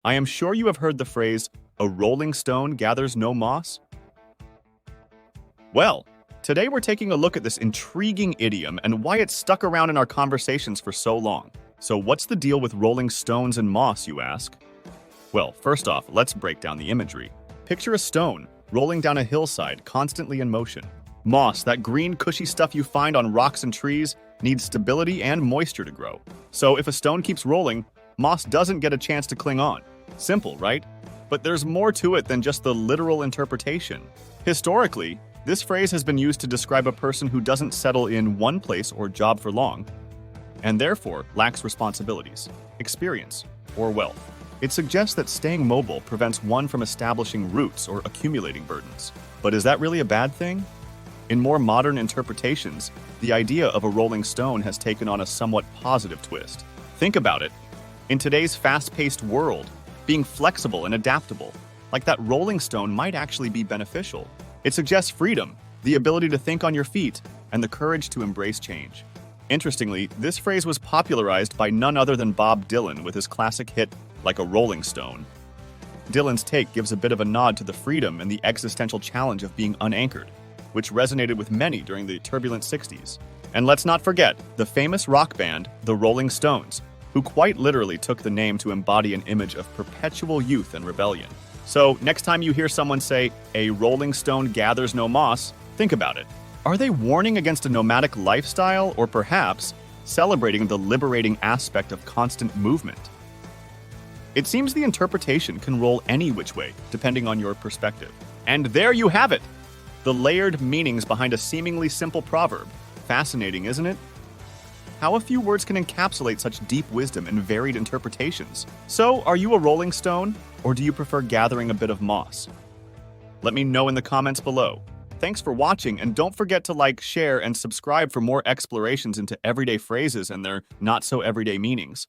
I am sure you have heard the phrase, "a rolling stone gathers no moss." Well, today we're taking a look at this intriguing idiom and why it's stuck around in our conversations for so long. So what's the deal with rolling stones and moss, you ask? Well, first off, let's break down the imagery. Picture a stone rolling down a hillside, constantly in motion. Moss, that green, cushy stuff you find on rocks and trees, needs stability and moisture to grow. So if a stone keeps rolling, moss doesn't get a chance to cling on. Simple, right? But there's more to it than just the literal interpretation. Historically, this phrase has been used to describe a person who doesn't settle in one place or job for long, and therefore lacks responsibilities, experience, or wealth. It suggests that staying mobile prevents one from establishing roots or accumulating burdens. But is that really a bad thing? In more modern interpretations, the idea of a rolling stone has taken on a somewhat positive twist. Think about it. In today's fast-paced world, being flexible and adaptable, like that rolling stone, might actually be beneficial. It suggests freedom, the ability to think on your feet, and the courage to embrace change. Interestingly, this phrase was popularized by none other than Bob Dylan with his classic hit, "Like a Rolling Stone." Dylan's take gives a bit of a nod to the freedom and the existential challenge of being unanchored, which resonated with many during the turbulent 60s. And let's not forget the famous rock band, the Rolling Stones, who quite literally took the name to embody an image of perpetual youth and rebellion. So, next time you hear someone say, "a rolling stone gathers no moss," think about it. Are they warning against a nomadic lifestyle, or perhaps celebrating the liberating aspect of constant movement? It seems the interpretation can roll any which way, depending on your perspective. And there you have it! The layered meanings behind a seemingly simple proverb. Fascinating, isn't it? How a few words can encapsulate such deep wisdom and varied interpretations. So, are you a rolling stone, or do you prefer gathering a bit of moss? Let me know in the comments below. Thanks for watching, and don't forget to like, share, and subscribe for more explorations into everyday phrases and their not-so-everyday meanings.